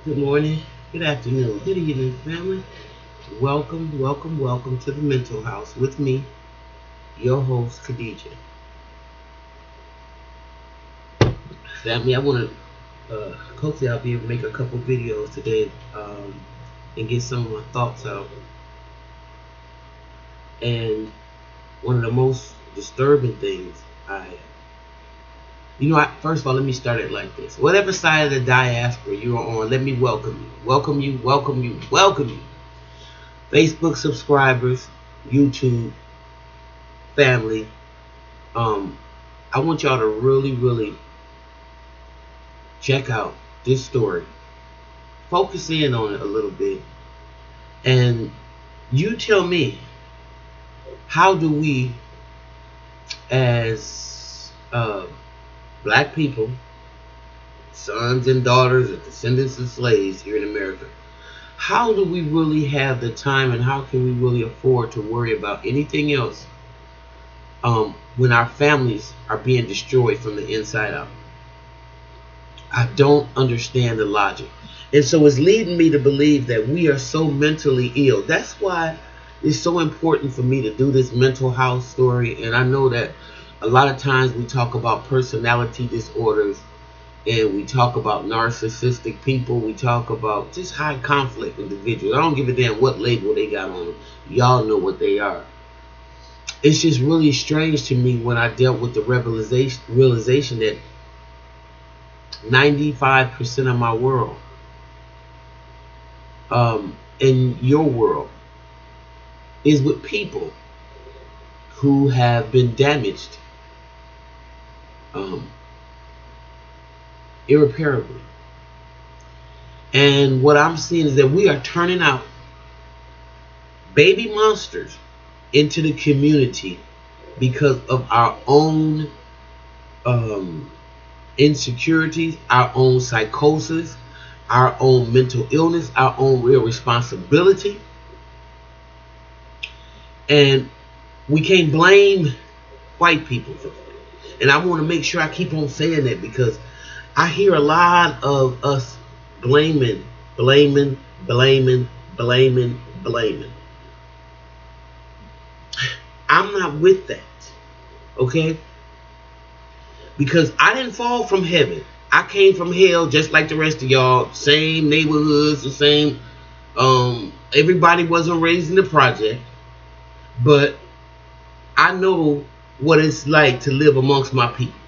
Good morning, good afternoon, good evening, family. Welcome, welcome, welcome to the Mental House with me, your host, Khadija. Family, I want to, hopefully, I'll be able to make a couple videos today and get some of my thoughts out. And one of the most disturbing things first of all, let me start it like this. Whatever side of the diaspora you're on, let me welcome you. Welcome you, welcome you, welcome you. Facebook subscribers, YouTube family, I want y'all to really, really check out this story. Focus in on it a little bit. And you tell me, how do we, as black people, sons and daughters of descendants of slaves here in America, how do we really have the time and how can we really afford to worry about anything else when our families are being destroyed from the inside out? I don't understand the logic. And so it's leading me to believe that we are so mentally ill. That's why it's so important for me to do this mental health story. And I know that a lot of times we talk about personality disorders and we talk about narcissistic people. We talk about just high conflict individuals. I don't give a damn what label they got on them. Y'all know what they are. It's just really strange to me when I dealt with the realization that 95% of my world, in your world, is with people who have been damaged irreparably. And what I'm seeing is that we are turning out baby monsters into the community because of our own insecurities, our own psychosis, our own mental illness, our own real responsibility. And we can't blame white people for that. And I want to make sure I keep on saying that because I hear a lot of us blaming. I'm not with that, okay? Because I didn't fall from heaven. I came from hell just like the rest of y'all. Same neighborhoods, the same. Everybody wasn't raised in the project. But I know what it's like to live amongst my people.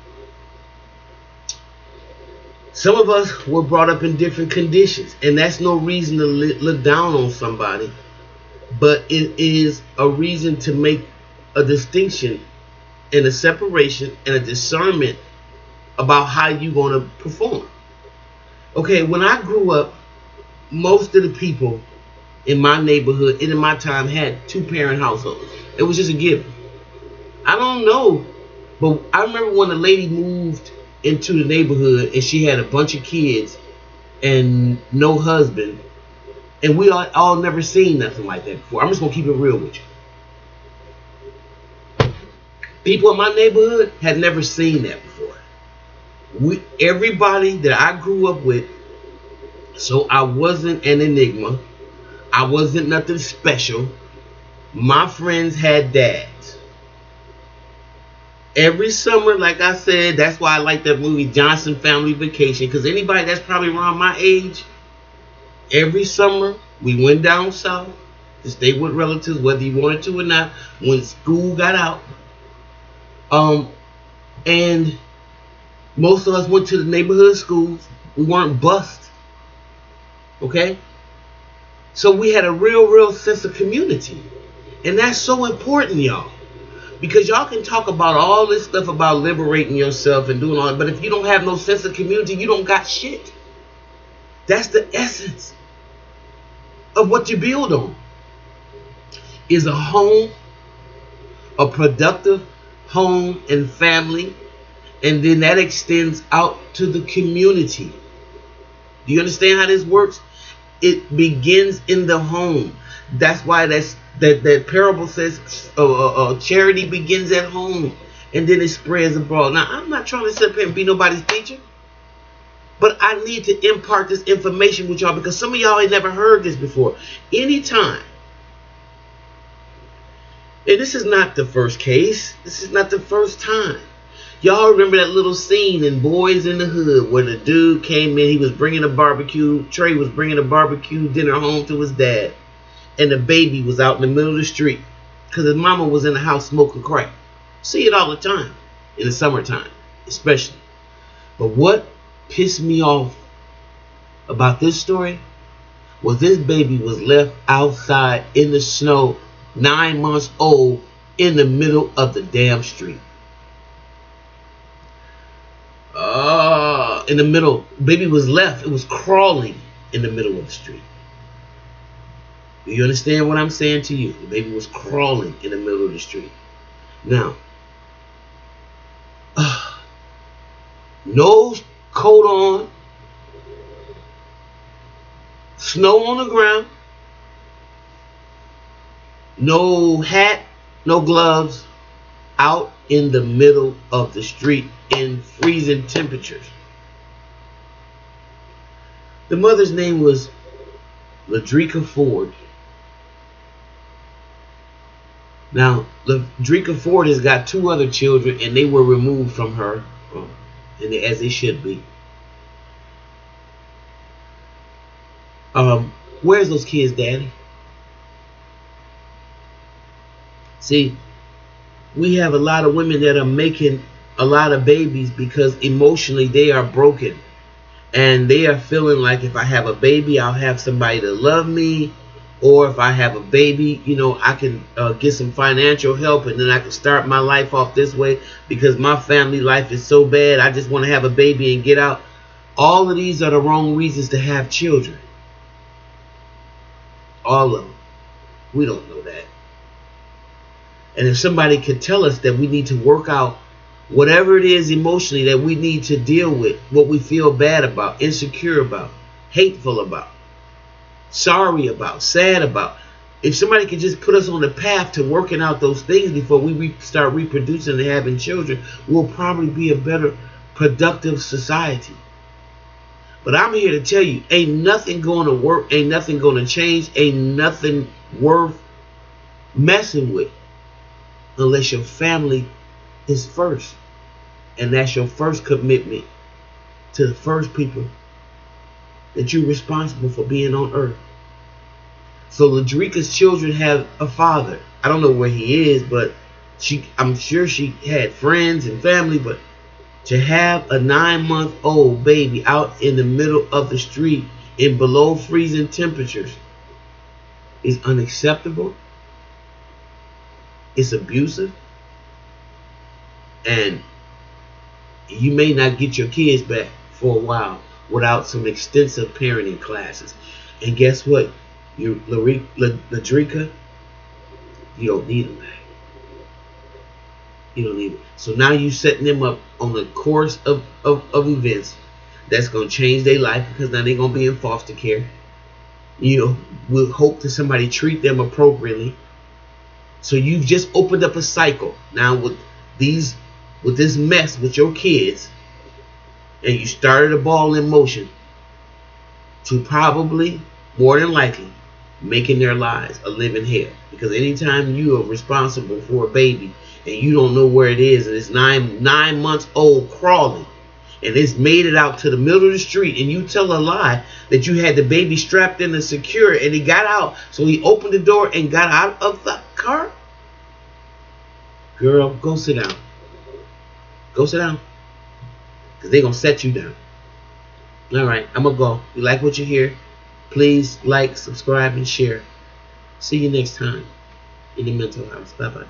Some of us were brought up in different conditions, and that's no reason to look down on somebody, but it is a reason to make a distinction and a separation and a discernment about how you're going to perform. Okay, when I grew up, most of the people in my neighborhood and in my time had two-parent households. It was just a given. I don't know, but I remember when a lady moved into the neighborhood and she had a bunch of kids and no husband, and we all never seen nothing like that before. I'm just gonna keep it real with you. People in my neighborhood had never seen that before. Everybody that I grew up with, so I wasn't an enigma. I wasn't nothing special. My friends had dads. Every summer, like I said, that's why I like that movie Johnson Family Vacation, because anybody that's probably around my age, every summer we went down south to stay with relatives, whether you wanted to or not, when school got out. And most of us went to the neighborhood schools. We weren't bused. Okay? So we had a real sense of community. And that's so important, y'all. Because y'all can talk about all this stuff about liberating yourself and doing all that, but if you don't have no sense of community, you don't got shit. That's the essence of what you build on. Is a home, a productive home and family, and then that extends out to the community. Do you understand how this works? It begins in the home. That's why that parable says charity begins at home and then it spreads abroad. Now, I'm not trying to sit up here and be nobody's teacher. But I need to impart this information with y'all because some of y'all ain't never heard this before. Anytime, and this is not the first case. This is not the first time. Y'all remember that little scene in Boys in the Hood where the dude came in, he was bringing a barbecue, Trey was bringing a barbecue dinner home to his dad, and the baby was out in the middle of the street because his mama was in the house smoking crack. See it all the time in the summertime, especially. But what pissed me off about this story was this baby was left outside in the snow, 9 months old, in the middle of the damn street. In the middle, baby was left. It was crawling in the middle of the street. Do you understand what I'm saying to you? The baby was crawling in the middle of the street. Now, no coat on, snow on the ground, no hat, no gloves, out in the middle of the street in freezing temperatures. The mother's name was Ladrika Ford. Now, Ladrika Ford has got 2 other children, and they were removed from her, and as they should be. Where's those kids, Daddy? See, we have a lot of women that are making a lot of babies because emotionally they are broken. And they are feeling like if I have a baby, I'll have somebody to love me. Or if I have a baby, you know, I can get some financial help and then I can start my life off this way because my family life is so bad. I just want to have a baby and get out. All of these are the wrong reasons to have children. All of them. We don't know that. And if somebody could tell us that we need to work out whatever it is emotionally that we need to deal with, what we feel bad about, insecure about, hateful about, sorry about, sad about. If somebody could just put us on the path to working out those things before we start reproducing and having children, we'll probably be a better, productive society. But I'm here to tell you, ain't nothing going to work, ain't nothing going to change, ain't nothing worth messing with unless your family is first. And that's your first commitment to the first people that you're responsible for being on earth. So Ladrika's children have a father. I don't know where he is, but I'm sure she had friends and family, but to have a 9-month-old baby out in the middle of the street in below freezing temperatures is unacceptable. It's abusive. And you may not get your kids back for a while without some extensive parenting classes. And guess what? Ladrika, you don't need them back. You don't need it. So now you're setting them up on a course of events that's going to change their life because now they're going to be in foster care. You know, we'll hope that somebody treat them appropriately. So you've just opened up a cycle now with this mess with your kids, and you started a ball in motion to probably, more than likely, making their lives a living hell. Because anytime you are responsible for a baby and you don't know where it is, and it's nine months old crawling, and it's made it out to the middle of the street, and you tell a lie that you had the baby strapped in and secure, and he got out, so he opened the door and got out of the car. Girl, go sit down. Go sit down. Because they're going to set you down. All right, I'm going to go. If you like what you hear, please like, subscribe, and share. See you next time in the mental house. Bye-bye.